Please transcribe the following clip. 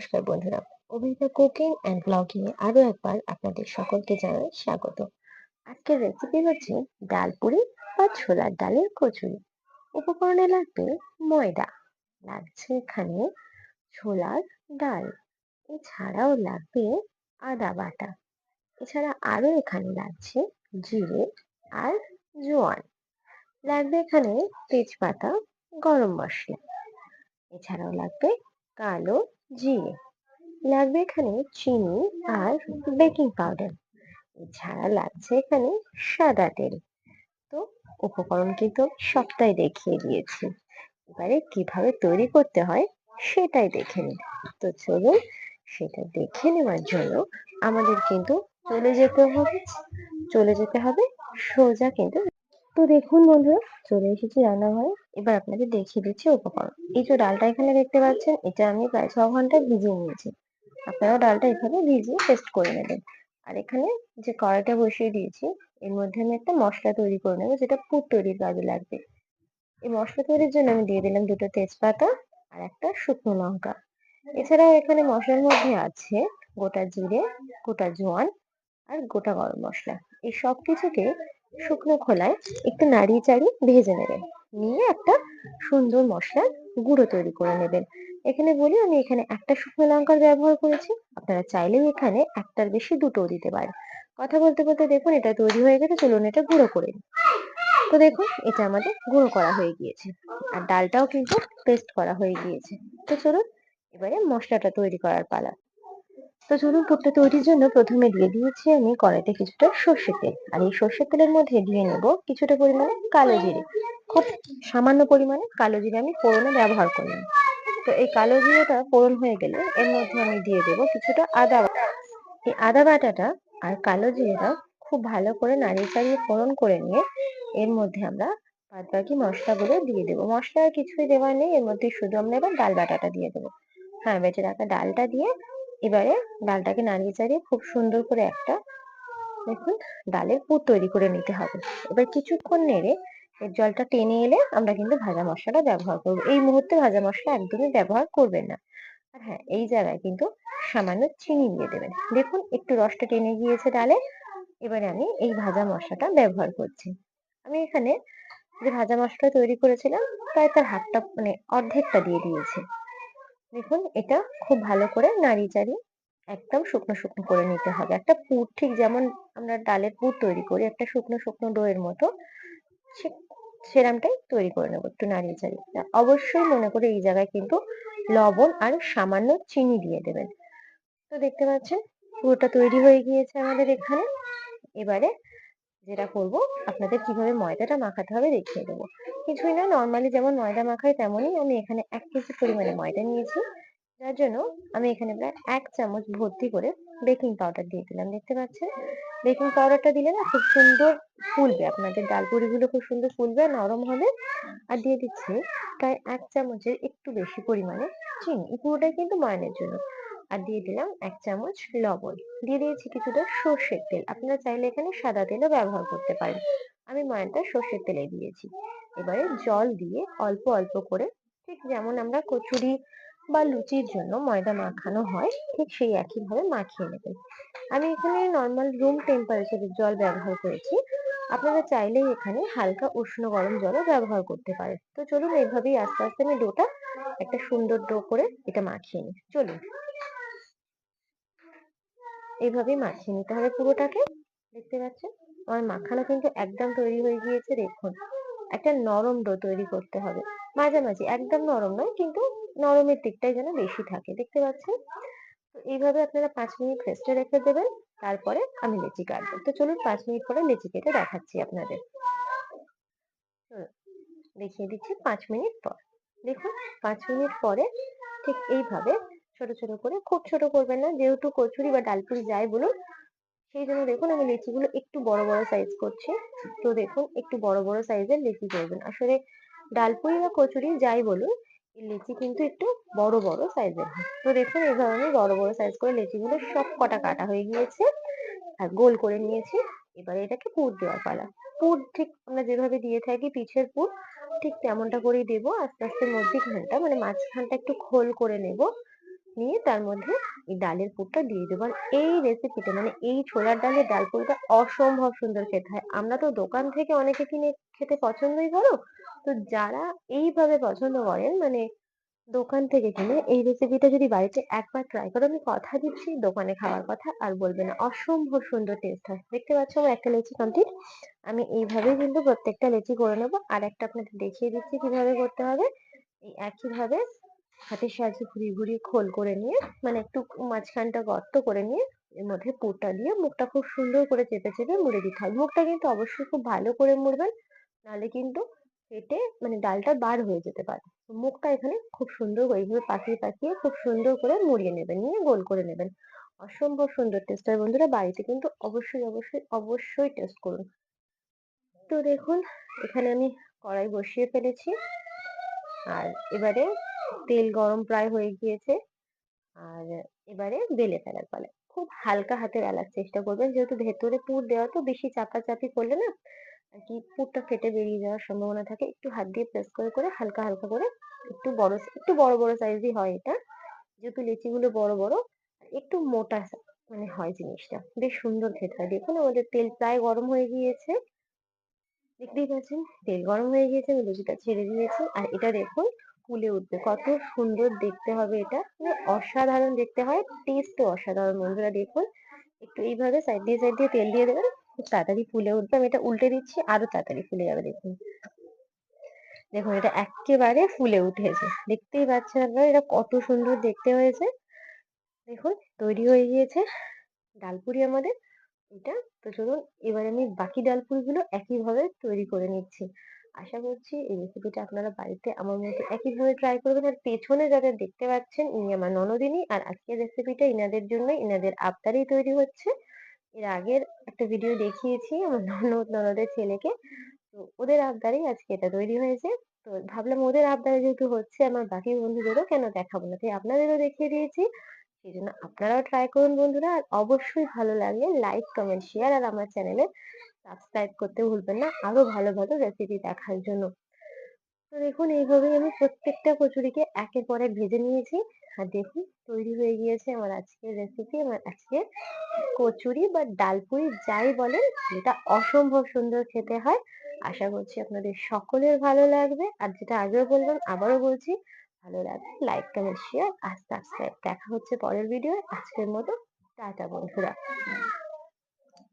নমস্কার বন্ধুরা, অভিজ্ঞতা কুকিং অ্যান্ড ব্লগিং এ আরো একবার আপনাদের সকলকে জানাই স্বাগত। আজকের রেসিপি হচ্ছে ডাল পুরি বা ছোলার ডালের কচুরি। উপকরণে লাগবে ময়দা, লাগছে এখানে ছোলার ডাল, এছাড়াও লাগবে আদা বাটা, এছাড়া আরো এখানে লাগছে জিরে আর জোয়ান, লাগবে এখানে তেজপাতা, গরম মশলা, এছাড়াও লাগবে কালো জিরে, লাগবে এখানে চিনি আর বেকিং পাউডার, এছাড়া লাগছে এখানে সাদা তেল। তো উপকরণ কিন্তু সবটাই দেখিয়ে দিয়েছি, এবারে কিভাবে তৈরি করতে হয় সেটাই দেখে নিন। তো চলুন সেটা দেখে নেওয়ার জন্য আমাদের কিন্তু চলে যেতে হবে সোজা কিন্তু। তো দেখুন বন্ধুরা, চলে এসেছি রান্নাঘরে। এবার আপনাদের দেখিয়ে দিচ্ছি উপকরণ। এই যে ডালটা এখানে দেখতে পাচ্ছেন, এটা আমি প্রায় 6 ঘন্টা ভিজিয়ে নিয়েছি। আপনারাও ডালটা এখানে ভিজিয়ে পেস্ট করে নেবেন। আর এখানে যে কড়াইটা বসিয়ে দিয়েছি, এর মধ্যে আমি একটা মশলা তৈরি করে নেবো, যেটা পুর তৈরির কাজে লাগবে। এই মশলা তৈরির জন্য আমি দিয়ে দিলাম 2টো তেজপাতা আর একটা শুকনো লঙ্কা। এছাড়াও এখানে মশলার মধ্যে আছে গোটা জিরে, গোটা জোয়ান আর গোটা গরম মশলা। এই সবকিছুকে শুকনো খোলায় একটু নাড়িয়ে চাড়িয়ে ভেজে নেবেন, নিয়ে একটা সুন্দর মশলার গুঁড়ো তৈরি করে নেবেন। এখানে বলি আমি এখানে একটা শুকনো লঙ্কার ব্যবহার করেছি, আপনারা চাইলেই এখানে একটার বেশি দুটোও দিতে পারেন। কথা বলতে বলতে দেখুন এটা তৈরি হয়ে গেছে, চলুন এটা গুঁড়ো করে নিই। তো দেখুন এটা আমাদের গুঁড়ো করা হয়ে গিয়েছে, আর ডালটাও কিন্তু পেস্ট করা হয়ে গিয়েছে। তো চলুন এবারে মশলাটা তৈরি করার পালা। তো চলুন পুরটা তৈরির জন্য প্রথমে দিয়ে দিয়েছি আমি কড়াইতে কিছুটা সর্ষের তেল, আর এই সর্ষের তেলের মধ্যে দিয়ে নেব কিছুটা পরিমাণে কালো জিরে। খুব সামান্য পরিমাণে কালো জিরে আমি ফোড়নে ব্যবহার করলাম। তো এই কালো জিরেটা ফোড়ন হয়ে গেলে এর মধ্যে আমি দিয়ে দেব কিছুটা আদা বাটা। এই আদা বাটাটা আর কালো জিরেটা খুব ভালো করে নাড়িয়ে চাড়িয়ে ফোড়ন করে নিয়ে এর মধ্যে আমরা বাদ বাকি মশলাগুলো দিয়ে দেবো। মশলা আর কিছুই দেওয়ার নেই, এর মধ্যে শুধু আমরা এবার ডাল বাটাটা দিয়ে দেবো। হ্যাঁ, বেটে রাখা ডালটা দিয়ে এবারে ডালটাকে নাড়িয়ে চাড়িয়ে খুব সুন্দর করে একটা দেখুন ডালের পুর তৈরি করে নিতে হবে। এবার কিছুক্ষণ নেড়ে এর জলটা টেনে এলে আমরা কিন্তু ভাজা মশলাটা ব্যবহার করবো। এই মুহূর্তে ভাজা মশলা একদমই ব্যবহার করবেন না। আর হ্যাঁ, এই জায়গায় কিন্তু সামান্য চিনি দিয়ে দেবেন। দেখুন একটু রসটা টেনে গিয়েছে ডালে। এবারে আমি এই ভাজা মশলাটা ব্যবহার করছি। আমি এখানে যে ভাজা মশলা তৈরি করেছিলাম প্রায় তার হাফটা মানে অর্ধেকটা দিয়ে দিয়েছি। দেখুন এটা খুব ভালো করে নাড়িয়ে চাড়িয়ে একদম শুকনো শুকনো করে নিতে হবে। একটা পুর ঠিক যেমন আমরা ডালের পুর তৈরি করি একটা শুকনো শুকনো ডোয়ের মতো, সে- সেরামটাই তৈরি করে নেবো একটু নাড়িয়ে চাড়িয়ে। অবশ্যই মনে করে এই জায়গায় কিন্তু লবণ আর সামান্য চিনি দিয়ে দেবেন। তো দেখতে পাচ্ছেন পুরোটা তৈরি হয়ে গিয়েছে আমাদের এখানে। এবারে যেটা করব, আপনাদের কিভাবে ময়দাটা মাখাতে হবে দেখিয়ে দেবো। কিছুই না, নর্মালি যেমন ময়দা মাখাই তেমনই আমি এখানে 1 কেজি পরিমাণে ময়দা নিয়েছি। যার জন্য আমি এখানে প্রায় 1 চামচ ভর্তি করে বেকিং পাউডার দিয়ে দিলাম। দেখতে পাচ্ছেন বেকিং পাউডারটা দিলে না খুব সুন্দর ফুলবে, আপনাদের ডাল পুরিগুলো খুব সুন্দর ফুলবে আর নরম হবে। আর দিয়ে দিচ্ছি প্রায় 1 চামচের একটু বেশি পরিমাণে চিনি, এই পুরোটাই কিন্তু ময়ানের জন্য। আর দিয়ে দিলাম 1 চামচ লবণ, দিয়ে দিয়েছি কিছুটা সর্ষের তেল, আপনারা চাইলে এখানে সাদা তেলও ব্যবহার করতে পারেন। আমি ময়ানটা সর্ষের তেলে দিয়েছি। এবারে জল দিয়ে অল্প অল্প করে ঠিক যেমন আমরা কচুরি বা লুচির জন্য ময়দা মাখানো হয় ঠিক সেই একইভাবে মাখিয়ে নেবেন। আমি এখানে নর্মাল রুম টেম্পারেচারের জল ব্যবহার করেছি, আপনারা চাইলেই এখানে হালকা উষ্ণ গরম জলও ব্যবহার করতে পারেন। তো চলুন এইভাবেই আস্তে আস্তে আমি ডোটা একটা সুন্দর ডো করে এটা মাখিয়ে নিই। চলুন এইভাবেই মাখিয়ে নিতে হবে পুরোটাকে। দেখতে পাচ্ছেন আমার মাখানো কিন্তু একদম তৈরি হয়ে গিয়েছে। দেখুন একটা নরম ডো তৈরি করতে হবে, মাঝামাঝি একদম নরম নয় কিন্তু নরমের দিকটাই যেন বেশি থাকে। দেখতে পাচ্ছেন তো এইভাবে আপনারা 5 মিনিট রেস্টে রেখে দেবেন, তারপরে আমি লেচি কাটবো। তো চলুন 5 মিনিট পরে লেচি কেটে দেখাচ্ছি আপনাদের। হুম, দেখিয়ে দিচ্ছি 5 মিনিট পর। দেখুন 5 মিনিট পরে ঠিক এইভাবে ছোট ছোট করে, খুব ছোট করবেন না যেহেতু কচুরি বা ডালপুরি যাই বলুন, সেই জন্য দেখুন আমি লেচিগুলো একটু বড় বড় সাইজ করছি। তো দেখুন একটু বড় বড় সাইজের লেচি করবেন। আসলে ডালপুরি বা কচুরি যাই বলুন, এই লেচি কিন্তু একটু বড় বড় সাইজের হয়। তো দেখুন এইভাবে আমি বড় বড় সাইজ করে লেচিগুলো সব কটা কাটা হয়ে গিয়েছে আর গোল করে নিয়েছি। এবারে এটাকে পুর দেওয়ার পালা। পুর ঠিক আমরা যেভাবে দিয়ে থাকি পিঠের পুর, ঠিক তেমনটা করেই দেবো। আস্তে আস্তে মধ্যিখানটা মানে মাঝখানটা একটু খোল করে নেব, নিয়ে তার মধ্যে এই ডালের পুরটা দিয়ে দেবো। আর এই রেসিপিটা মানে এই ছোলার ডালের ডাল পুরটা অসম্ভব সুন্দর খেতে হয়। আমরা তো দোকান থেকে অনেকে কিনে খেতে পছন্দই করো। তো যারা এইভাবে পছন্দ করেন মানে দোকান থেকে কিনে এই রেসিপিটা যদি বাড়িতে একবার ট্রাই করো, আমি কথা দিচ্ছি দোকানে খাওয়ার কথা আর বলবে না, অসম্ভব সুন্দর টেস্ট হয়। দেখতে পাচ্ছ আমার একটা লেচি কমপ্লিট। আমি এইভাবেই কিন্তু প্রত্যেকটা লেচি করে নেবো। আর একটা আপনাদের দেখিয়ে দিচ্ছি কিভাবে করতে হবে। এই একই ভাবে হাতের সাহায্যে ঘুরিয়ে ঘুরিয়ে খোল করে নিয়ে মানে একটু মাঝখানটা গর্ত করে নিয়ে এর মধ্যে পুরটা দিয়ে মুখটা খুব সুন্দর করে চেপে চেপে মুড়ে দিতে হয়। মুখটা কিন্তু অবশ্যই খুব ভালো করে মুড়বেন, নাহলে কিন্তু ফেটে মানে ডালটা বার হয়ে যেতে পারে। তো মুখটা এখানে খুব সুন্দর করে এইভাবে পাকিয়ে পাকিয়ে খুব সুন্দর করে মুড়িয়ে নেবেন, নিয়ে গোল করে নেবেন। অসম্ভব সুন্দর টেস্ট হয় বন্ধুরা, বাড়িতে কিন্তু অবশ্যই অবশ্যই অবশ্যই টেস্ট করুন। তো দেখুন এখানে আমি কড়াই বসিয়ে ফেলেছি। আর এবারে তেল গরম প্রায় হয়ে গিয়েছে। আর এবারে বেলে ফেলার পালা। খুব হালকা হাতে বেলার চেষ্টা করবেন, যেহেতু ভেতরে পুর দেওয়া, তো বেশি চাপাচাপি করলে না আর কি পুরটা ফেটে বেরিয়ে যাওয়ার সম্ভাবনা থাকে। একটু হাত দিয়ে প্রেস করে করে হালকা হালকা করে একটু বড় বড় সাইজই হয় এটা, যেহেতু লিচিগুলো বড় বড় আর একটু মোটা মানে হয় জিনিসটা, বেশ সুন্দর খেতে হয়। দেখুন আমাদের তেল প্রায় গরম হয়ে গিয়েছে, দেখতেই পাচ্ছেন তেল গরম হয়ে গিয়েছে, আমি লুচিটা ছেড়ে দিয়েছি। আর এটা দেখুন ফুলে উঠবে, কত সুন্দর দেখতে হবে এটা, মানে অসাধারণ দেখতে হয়, টেস্টও অসাধারণ বন্ধুরা। দেখুন একটু এইভাবে সাইড দিয়ে তেল দিয়ে দেবেন, খুব তাড়াতাড়ি ফুলে উঠবে। আমি এটা উল্টে দিচ্ছি, আরো তাড়াতাড়ি ফুলে যাবে। দেখুন দেখুন এটা এক্কেবারে ফুলে উঠেছে, দেখতেই পাচ্ছেন আপনারা এটা কত সুন্দর দেখতে হয়েছে। দেখুন তৈরি হয়ে গিয়েছে ডালপুরি আমাদের এটা। তো চলুন এবার আমি বাকি ডালপুরিগুলো একইভাবে তৈরি করে নিচ্ছি। আশা করছি এই রেসিপিটা আপনারা বাড়িতে আমার মতো একইভাবে ট্রাই করবেন। আর পেছনে যাদের দেখতে পাচ্ছেন ইনি আমার ননদিনী, আর আজকের রেসিপিটা ইনাদের জন্য, ইনাদের আবদারেই তৈরি হচ্ছে। এর আগের একটা ভিডিও দেখিয়েছি আমার ননদের ছেলেকে, তো ওদের আবদারেই আজকে এটা তৈরি হয়েছে। তো ভাবলাম ওদের আবদারে যেহেতু হচ্ছে আমার বাকি বন্ধুদেরও কেন দেখাবো না, তাই আপনাদেরও দেখিয়ে দিয়েছি। সেই জন্য আপনারাও ট্রাই করুন বন্ধুরা। আর অবশ্যই ভালো লাগলে লাইক কমেন্ট শেয়ার আর আমার চ্যানেলে সাবস্ক্রাইব করতে ভুলবেন না আরো ভালো ভালো রেসিপি দেখার জন্য। তো দেখুন এইভাবেই আমি প্রত্যেকটা কচুরিকে একের পর এক ভেজে নিয়েছি। আর দেখুন তৈরি হয়ে গিয়েছে আমার আজকের রেসিপি, আমার আজকের কচুরি বা ডালপুরি যাই বলেন, এটা অসম্ভব সুন্দর খেতে হয়। আশা করছি আপনাদের সকলের ভালো লাগবে। আর যেটা আগেও বললাম আবারও বলছি, ভালো লাগলে লাইক কমেন্ট শেয়ার আর সাবস্ক্রাইব। দেখা হচ্ছে পরের ভিডিও। আজকের মতো টাটা বন্ধুরা।